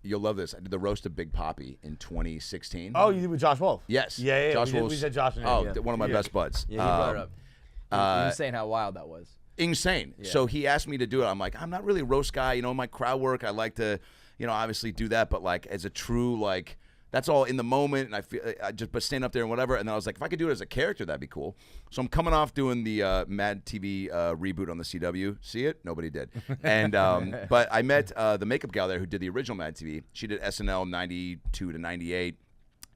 You'll love this. I did the roast of Big Papi in 2016. Oh, you did with Josh Wolf? Yes. Yeah. Josh we Wolf's- said Josh. one of my best buds. Yeah, he brought it up. He was saying how wild that was. Insane. Yeah. So he asked me to do it. I'm like, I'm not really a roast guy. You know, my crowd work, I like to, obviously do that. But like as a true like. That's all in the moment, and I feel but stand up there and whatever. And then I was like, if I could do it as a character, that'd be cool. So I'm coming off doing the Mad TV reboot on the CW. See it? Nobody did. And but I met the makeup gal there who did the original Mad TV. She did SNL 92 to 98.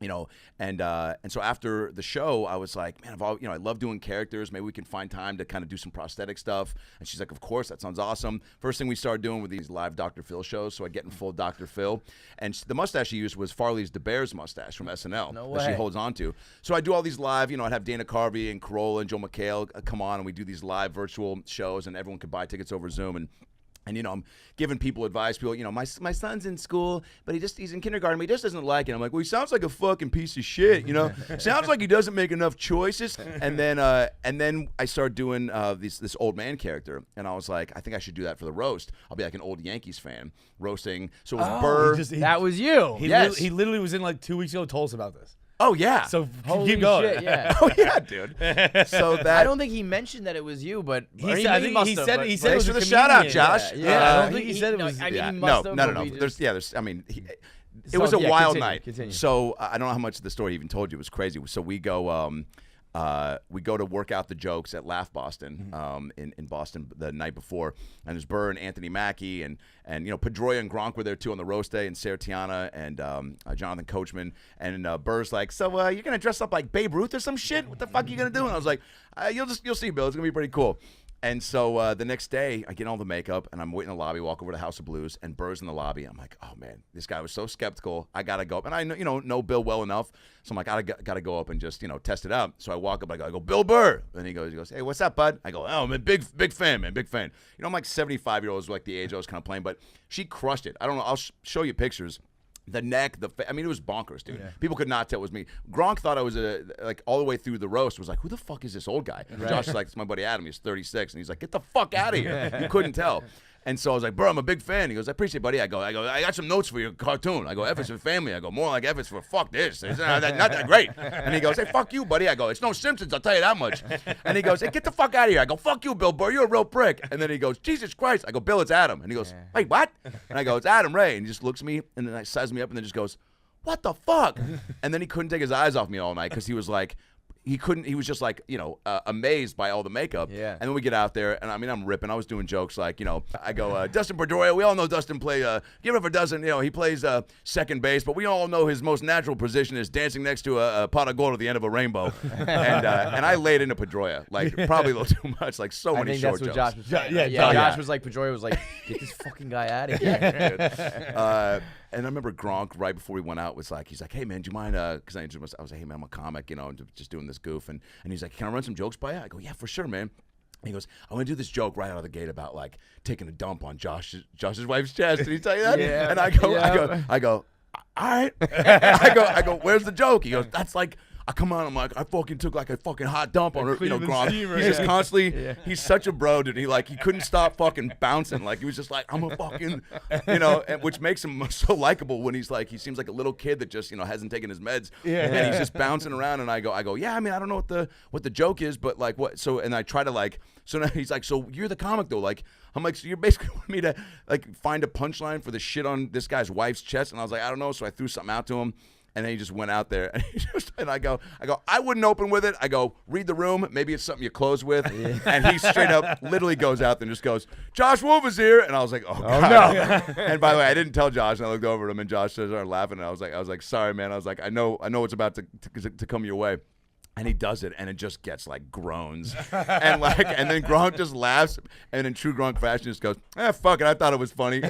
And so after the show, I was like, man, I love doing characters. Maybe we can find time to kind of do some prosthetic stuff. And she's like, of course, that sounds awesome. First thing we started doing with these live Dr. Phil shows, so I'd get in full Dr. Phil. And the mustache she used was Farley's DeBear's mustache from SNL that she holds on to. So I do all these live, I'd have Dana Carvey and Carolla and Joe McHale come on, and we do these live virtual shows, and everyone could buy tickets over Zoom. And I'm giving people advice. People, my son's in school, but he's in kindergarten, but he just doesn't like it. I'm like, well, he sounds like a fucking piece of shit, Sounds like he doesn't make enough choices. And then I started doing this old man character, and I was like, I think I should do that for the roast. I'll be like an old Yankees fan roasting. So it was Burr. That was you. He literally was in like 2 weeks ago. Told us about this. Oh yeah. So Holy keep going. shit, yeah. Oh yeah, dude. So that I don't think he mentioned that it was you, but I think he said it thanks was for a the shout out, comedian. Josh. Yeah, I don't think he said it was. I mean, Yeah, he must no. have, but we There's just- it was a wild continue, night. continue. So I don't know how much of the story he even told you. It was crazy. So we go to work out the jokes at Laugh Boston in Boston the night before, and there's Burr and Anthony Mackie and Pedroia and Gronk were there too on the roast day, and Sarah Tiana and Jonathan Coachman, and Burr's like, so you're gonna dress up like Babe Ruth or some shit? What the fuck are you gonna do? And I was like, you'll see, Bill. It's gonna be pretty cool. And so the next day, I get all the makeup, and I'm waiting in the lobby, walk over to House of Blues, and Burr's in the lobby. I'm like, oh, man, this guy was so skeptical. I got to go up. And I know Bill well enough, so I'm like, I got to go up and just, test it out. So I walk up, I go, Bill Burr. And he goes, hey, what's up, bud? I go, oh, I'm a big fan, man, big fan. I'm like 75-year-old is like the age I was kind of playing, but she crushed it. I don't know. I'll show you pictures. The neck, it was bonkers, dude. Yeah. People could not tell it was me. Gronk thought I was all the way through the roast was like, who the fuck is this old guy? Right. Josh is like, it's my buddy Adam. He's 36, and he's like, get the fuck out of here. You couldn't tell. And so I was like, bro, I'm a big fan. He goes, I appreciate it, buddy. I go, I got some notes for your cartoon. I go, F is for family. I go, more like F is for fuck this. It's not that great. And he goes, hey, fuck you, buddy. I go, it's no Simpsons, I'll tell you that much. And he goes, hey, get the fuck out of here. I go, fuck you, Bill Burr. You're a real prick. And then he goes, Jesus Christ. I go, Bill, it's Adam. And he goes, wait, what? And I go, it's Adam Ray. And he just looks at me, and then he sizes me up, and then just goes, what the fuck? And then he couldn't take his eyes off me all night because he was like, he was just like, amazed by all the makeup. Yeah. And then we get out there, and I mean, I'm ripping. I was doing jokes like, I go, Dustin Pedroia. We all know Dustin give it up for Dustin. He plays second base, but we all know his most natural position is dancing next to a pot of gold at the end of a rainbow. and I laid into Pedroia, like probably a little too much, like so many short jokes. Josh was saying. Josh was like, Pedroia was like, get this fucking guy out of here. And I remember Gronk right before we went out was like, he's like, hey man, do you mind? Because I was like, hey man, I'm a comic, just doing this goof, and he's like, can I run some jokes by you? I go, yeah, for sure, man. And he goes, I want to do this joke right out of the gate about like taking a dump on Josh's wife's chest. Did he tell you that? Yeah. And I go, all right. I go, where's the joke? He goes, that's like. I come on, I'm like, I fucking took like a fucking hot dump on her, Gronk. He's just constantly, he's such a bro, dude. He couldn't stop fucking bouncing. Like he was just like, I'm a fucking, and which makes him so likable when he's like, he seems like a little kid that just, hasn't taken his meds, and he's just bouncing around. And I go, yeah, I mean, I don't know what the joke is, but like what? So, and I try to like, so now he's like, so you're the comic though, like. I'm like, so you're basically wanting me to like find a punchline for the shit on this guy's wife's chest, and I was like, I don't know. So I threw something out to him. And then he just went out there, and I go, I wouldn't open with it. I go, read the room. Maybe it's something you close with. Yeah. And he straight up literally goes out there and just goes, Josh Wolf is here. And I was like, oh God. No. And by the way, I didn't tell Josh, and I looked over at him, and Josh started laughing. And I was like, sorry, man. I was like, I know what's about to come your way. And he does it, and it just gets like groans, and then Gronk just laughs, and in true Gronk fashion, just goes, fuck it, I thought it was funny.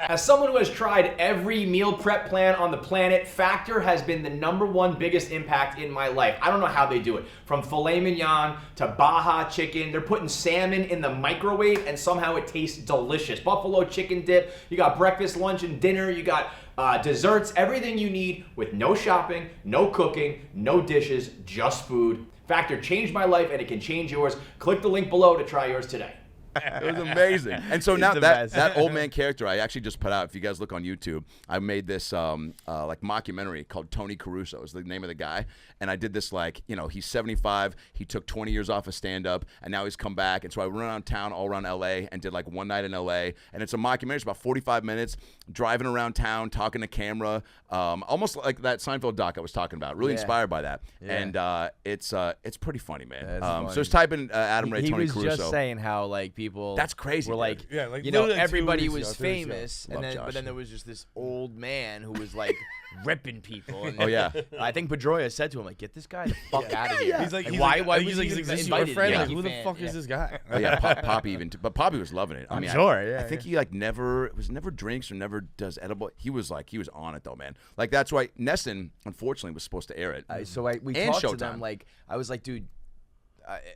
As someone who has tried every meal prep plan on the planet, Factor has been the #1 biggest impact in my life. I don't know how they do it. From filet mignon to Baja chicken, they're putting salmon in the microwave, and somehow it tastes delicious. Buffalo chicken dip, you got breakfast, lunch, and dinner, you got desserts, everything you need with no shopping, no cooking, no dishes, just food. Factor changed my life, and it can change yours. Click the link below to try yours today. It was amazing. And so now the that best. old man character I actually just put out. If you guys look on YouTube, I made this like mockumentary called Tony Caruso is the name of the guy. And I did this like, you know, he's 75. He took 20 years off of stand-up, and now he's come back. And so I run around town all around L.A. and did like one night in L.A. And it's a mockumentary. It's about 45 minutes, driving around town, talking to camera, almost like that Seinfeld doc I was talking about. Really inspired by that. And it's pretty funny, man. So just type in Adam Ray Tony Caruso. He was just saying how like people That's crazy, were like, dude. Yeah, like, you know, literally 2 everybody weeks was ago, 3 weeks ago. famous, Love and then Josh. but then there was just this old man who was like ripping people. And Oh, yeah. I think Pedroia said to him like, "Get this guy the fuck out of here." He's like, why he's was like, he is this invited? your friend? Yeah. Like, who the fuck is this guy? Oh yeah, Poppy even, but Poppy was loving it. I mean, sure, I think he like never drinks or never does edible. He was on it though, man. Like that's why Nesson unfortunately was supposed to air it. We And talked to Showtime. them like I was like, dude.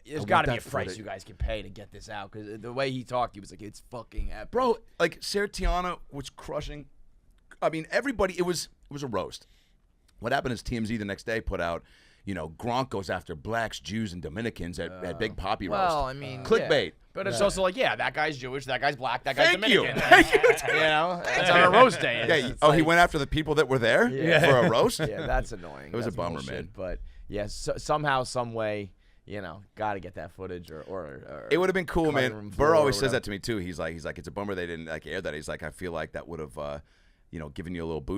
There's want got to be that a price footage. you guys can pay to get this out because the way he talked, he was like, "It's fucking epic." Bro, like Sarah Tiana was crushing. I mean, everybody. It was a roast. What happened is TMZ the next day put out, you know, Gronk goes after blacks, Jews, and Dominicans at Big Poppy roast. Well, I mean, clickbait. yeah. But it's also like, yeah, that guy's Jewish, that guy's black, that guy's Thank you. Dominican. Thank you. You know, that's on a roast day. Yeah. It's He like- went after the people that were there for a roast. Yeah, that's annoying. It was a That's bummer, bullshit. man. But yeah, somehow, some way, you know, got to get that footage or It would have been cool, cutting man. room Burr floor or always says whatever. that to me too. He's like, it's a bummer they didn't like air that. He's like, I feel like that would have, you know, given you a little boost.